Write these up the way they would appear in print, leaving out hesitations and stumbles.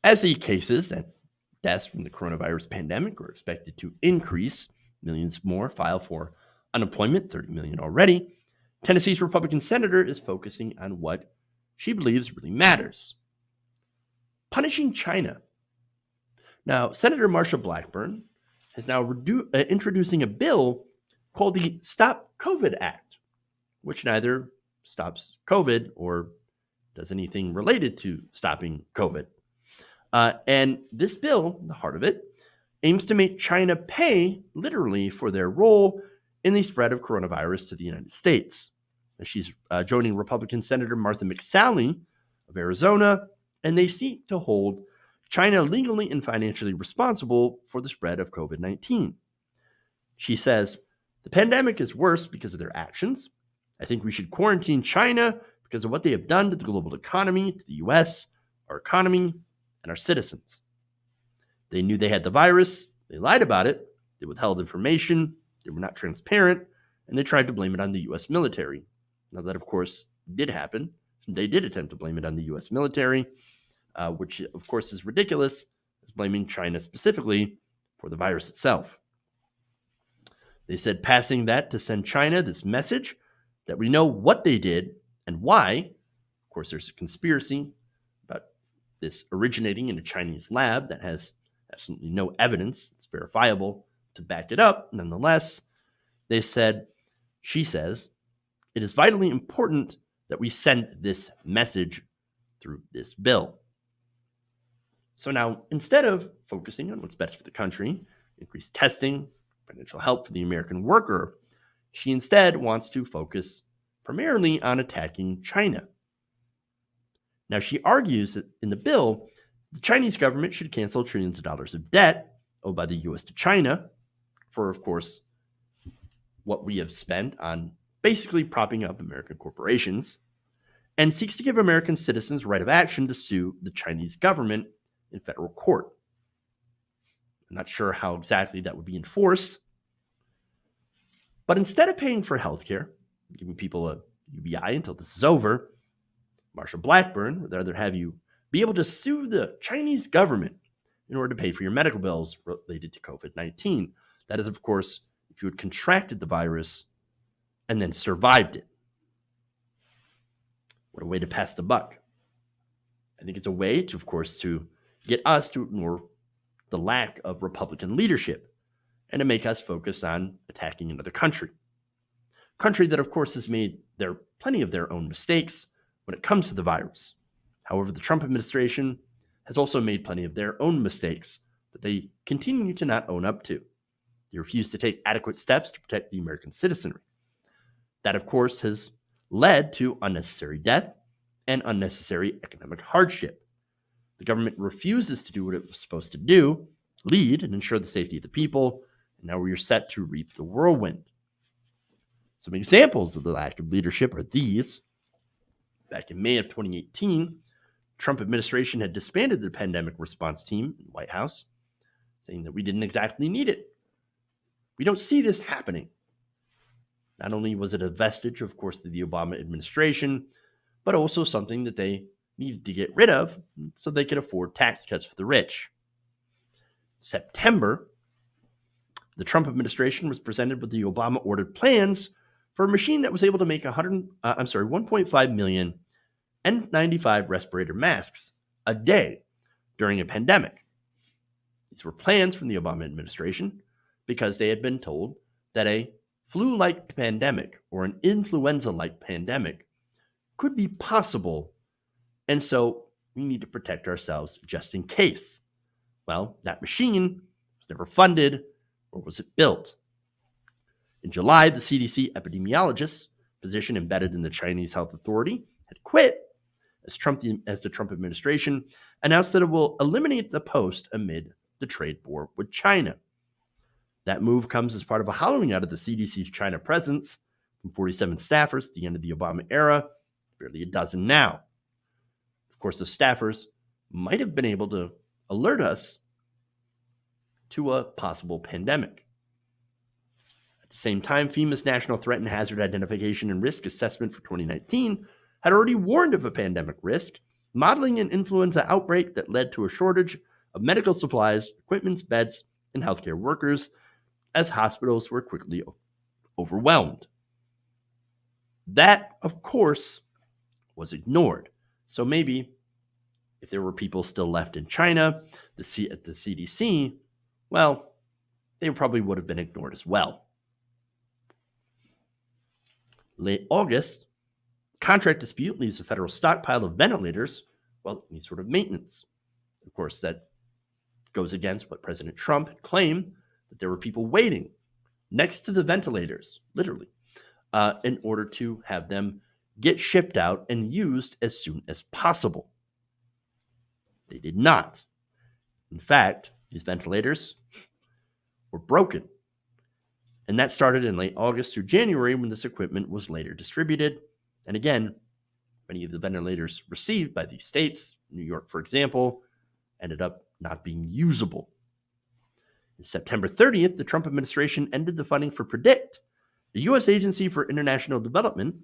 As the cases and deaths from the coronavirus pandemic are expected to increase, millions more file for unemployment, 30 million already, Tennessee's Republican senator is focusing on what she believes really matters: punishing China. Now, Senator Marsha Blackburn is now introducing a bill called the Stop COVID Act, which neither stops COVID or does anything related to stopping COVID. And this bill, the heart of it, aims to make China pay literally for their role in the spread of coronavirus to the United States. She's joining Republican Senator Martha McSally of Arizona, and they seek to hold China legally and financially responsible for the spread of COVID-19. She says, the pandemic is worse because of their actions. I think we should quarantine China because of what they have done to the global economy, to the U.S., our economy, and our citizens. They knew they had the virus. They lied about it. They withheld information. They were not transparent. And they tried to blame it on the U.S. military. Now, that, of course, did happen. They did attempt to blame it on the U.S. military, which, of course, is ridiculous. It's blaming China specifically for the virus itself. They said passing that to send China this message that we know what they did and why. Of course, there's a conspiracy about this originating in a Chinese lab that has absolutely no evidence. It's verifiable to back it up. Nonetheless, they said, she says, it is vitally important that we send this message through this bill. So now, instead of focusing on what's best for the country, increased testing, financial help for the American worker, she instead wants to focus primarily on attacking China. Now, she argues that in the bill, the Chinese government should cancel trillions of dollars of debt owed by the U.S. to China for, of course, what we have spent on basically propping up American corporations, and seeks to give American citizens right of action to sue the Chinese government in federal court. I'm not sure how exactly that would be enforced, but instead of paying for healthcare, giving people a UBI until this is over, Marsha Blackburn would rather have you be able to sue the Chinese government in order to pay for your medical bills related to COVID-19. That is, of course, if you had contracted the virus and then survived it. What a way to pass the buck. I think it's a way to, of course, to get us to ignore the lack of Republican leadership and to make us focus on attacking another country. Country that, of course, has made plenty of their own mistakes when it comes to the virus. However, the Trump administration has also made plenty of their own mistakes that they continue to not own up to. They refuse to take adequate steps to protect the American citizenry. That, of course, has led to unnecessary death and unnecessary economic hardship. The government refuses to do what it was supposed to do, lead and ensure the safety of the people, and now we are set to reap the whirlwind. Some examples of the lack of leadership are these. Back in May of 2018, the Trump administration had disbanded the pandemic response team in the White House, saying that we didn't exactly need it. We don't see this happening. Not only was it a vestige, of course, to the Obama administration, but also something that they needed to get rid of so they could afford tax cuts for the rich. September, the Trump administration was presented with the Obama-ordered plans for a machine that was able to make 1.5 million N95 respirator masks a day during a pandemic. These were plans from the Obama administration because they had been told that a flu-like pandemic or an influenza-like pandemic could be possible, and so we need to protect ourselves just in case. Well, that machine was never funded, or was it built? In July, the CDC epidemiologist, position embedded in the Chinese Health Authority, had quit as the Trump administration announced that it will eliminate the post amid the trade war with China. That move comes as part of a hollowing out of the CDC's China presence from 47 staffers at the end of the Obama era, barely a dozen now. Of course, the staffers might have been able to alert us to a possible pandemic. At the same time, FEMA's National Threat and Hazard Identification and Risk Assessment for 2019 had already warned of a pandemic risk modeling an influenza outbreak that led to a shortage of medical supplies, equipment, beds, and healthcare workers as hospitals were quickly overwhelmed. That, of course, was ignored. So maybe if there were people still left in China at the CDC, well, they probably would have been ignored as well. Late August, contract dispute leaves a federal stockpile of ventilators, well, any sort of maintenance. Of course, that goes against what President Trump had claimed, that there were people waiting next to the ventilators, literally, in order to have them get shipped out and used as soon as possible. They did not. In fact, these ventilators were broken. And that started in late August through January when this equipment was later distributed. And again, many of the ventilators received by these states, New York, for example, ended up not being usable. On September 30th, the Trump administration ended the funding for PREDICT, the U.S. Agency for International Development,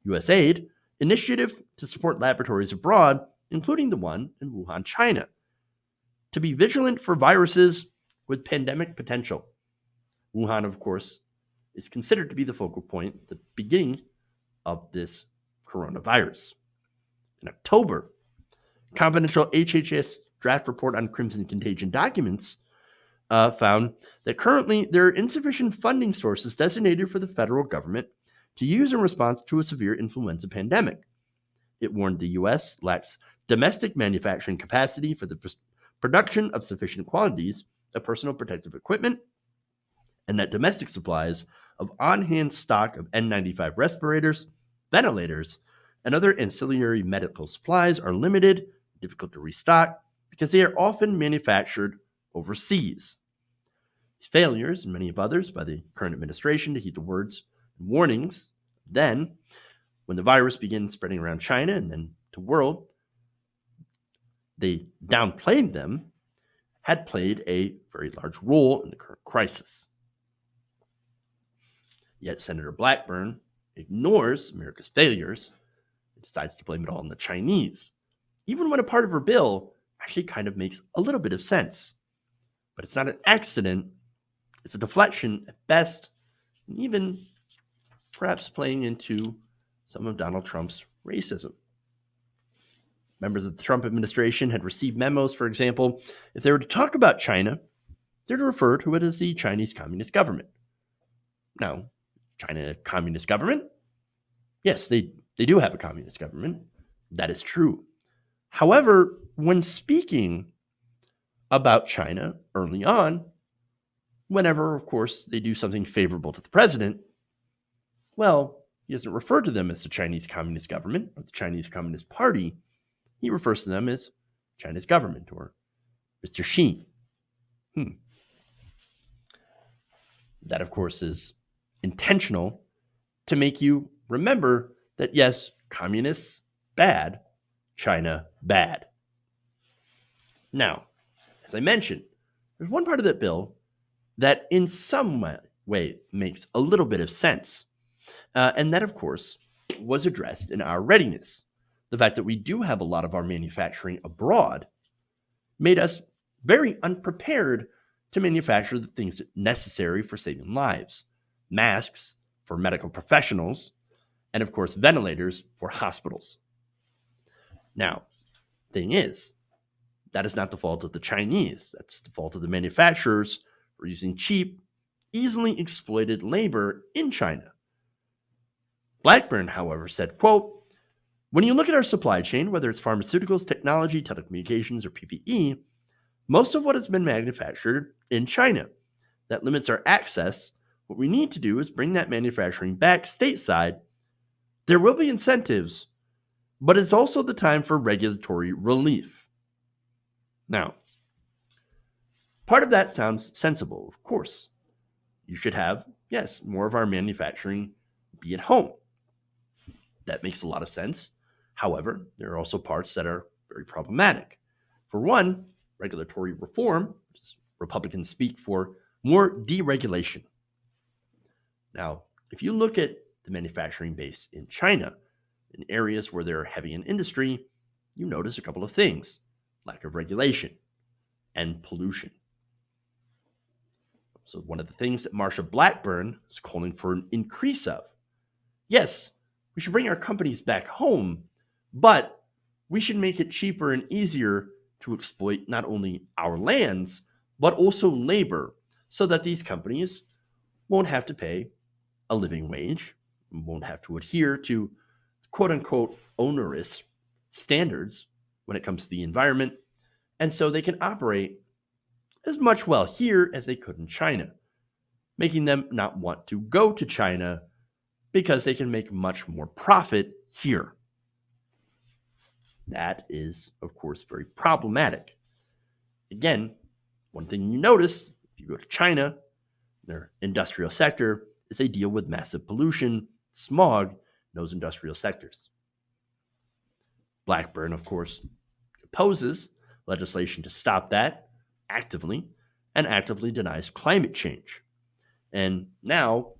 USAID, initiative to support laboratories abroad, including the one in Wuhan, China, to be vigilant for viruses with pandemic potential. Wuhan, of course, is considered to be the focal point, the beginning of this coronavirus. In October, confidential HHS draft report on Crimson Contagion documents found that currently there are insufficient funding sources designated for the federal government to use in response to a severe influenza pandemic. It warned the U.S. lacks domestic manufacturing capacity for the production of sufficient quantities of personal protective equipment, and that domestic supplies of on-hand stock of N95 respirators, ventilators, and other ancillary medical supplies are limited, difficult to restock, because they are often manufactured overseas. These failures, and many of others by the current administration to heed the words and warnings, then, when the virus began spreading around China and then to the world, they downplayed them, had played a very large role in the current crisis. Yet Senator Blackburn ignores America's failures and decides to blame it all on the Chinese, even when a part of her bill actually kind of makes a little bit of sense. But it's not an accident, it's a deflection at best, and even perhaps playing into some of Donald Trump's racism. Members of the Trump administration had received memos, for example, if they were to talk about China, they're to refer to it as the Chinese Communist Government. Now, China Communist Government? Yes, they do have a communist government. That is true. However, when speaking about China early on, whenever, of course, they do something favorable to the president, well, he doesn't refer to them as the Chinese Communist Government or the Chinese Communist Party. He refers to them as China's government or Mr. Xi. That, of course, is intentional to make you remember that, yes, communists, bad, China, bad. Now, as I mentioned, there's one part of that bill that in some way makes a little bit of sense. And that, of course, was addressed in our readiness. The fact that we do have a lot of our manufacturing abroad made us very unprepared to manufacture the things necessary for saving lives. Masks for medical professionals, and of course, ventilators for hospitals. Now, thing is, that is not the fault of the Chinese. That's the fault of the manufacturers for using cheap, easily exploited labor in China. Blackburn, however, said, quote, "When you look at our supply chain, whether it's pharmaceuticals, technology, telecommunications, or PPE, most of what has been manufactured in China. That limits our access. What we need to do is bring that manufacturing back stateside. There will be incentives, but it's also the time for regulatory relief." Now, part of that sounds sensible, of course. You should have, yes, more of our manufacturing be at home. That makes a lot of sense. However, there are also parts that are very problematic. For one, regulatory reform, which is Republicans speak for more deregulation. Now, if you look at the manufacturing base in China, in areas where they're heavy in industry, you notice a couple of things: lack of regulation and pollution. So one of the things that Marsha Blackburn is calling for an increase of. Yes, we should bring our companies back home, but we should make it cheaper and easier to exploit not only our lands, but also labor, so that these companies won't have to pay a living wage, won't have to adhere to quote unquote onerous standards when it comes to the environment, and so they can operate as much well here as they could in China, making them not want to go to China because they can make much more profit here. That is, of course, very problematic. Again, one thing you notice if you go to China, their industrial sector, is they deal with massive pollution, smog in those industrial sectors. Blackburn, of course, opposes legislation to stop that actively and actively denies climate change. And now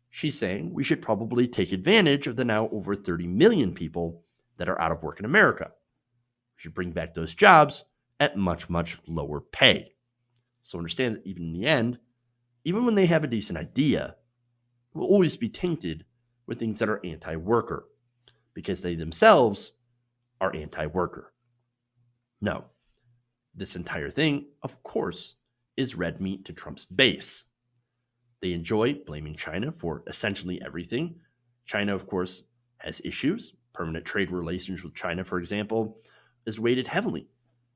she's saying we should probably take advantage of the now over 30 million people that are out of work in America. We should bring back those jobs at much, much lower pay. So understand that even in the end, even when they have a decent idea, it will always be tainted with things that are anti-worker because they themselves are anti-worker. No, this entire thing, of course, is red meat to Trump's base. They enjoy blaming China for essentially everything. China, of course, has issues. Permanent trade relations with China, for example, is weighted heavily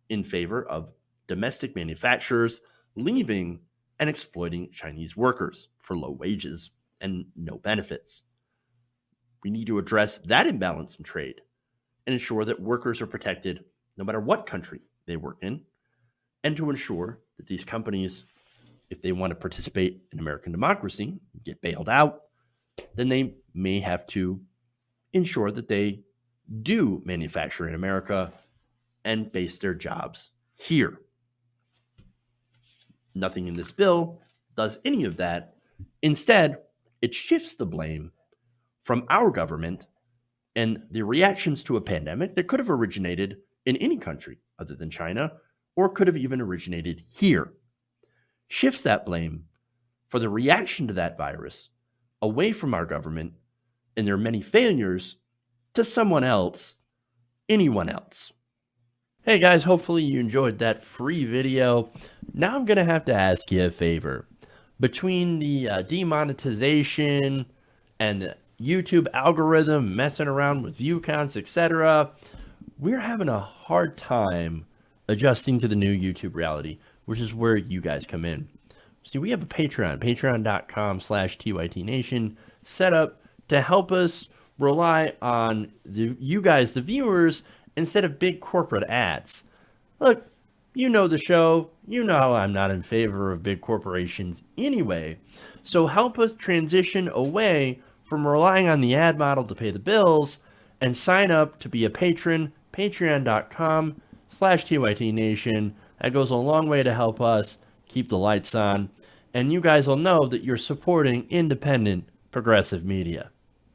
in favor of domestic manufacturers leaving and exploiting Chinese workers for low wages and no benefits. We need to address that imbalance in trade and ensure that workers are protected no matter what country they work in, and to ensure that these companies, if they want to participate in American democracy, get bailed out, then they may have to ensure that they do manufacture in America and base their jobs here. Nothing in this bill does any of that. Instead, it shifts the blame from our government and the reactions to a pandemic that could have originated in any country other than China, or could have even originated here. Shifts that blame for the reaction to that virus away from our government and their many failures to someone else, anyone else. Hey guys, hopefully you enjoyed that free video. Now I'm going to have to ask you a favor. Between the demonetization and the YouTube algorithm messing around with view counts, etc., we're having a hard time adjusting to the new YouTube reality, which is where you guys come in. See, we have a patreon.com/TYTNation set up to help us rely on you guys, the viewers, instead of big corporate ads. Look, you know the show. You know I'm not in favor of big corporations anyway. So help us transition away from relying on the ad model to pay the bills and sign up to be a patron, patreon.com/TYTNation. That goes a long way to help us keep the lights on. And you guys will know that you're supporting independent progressive media.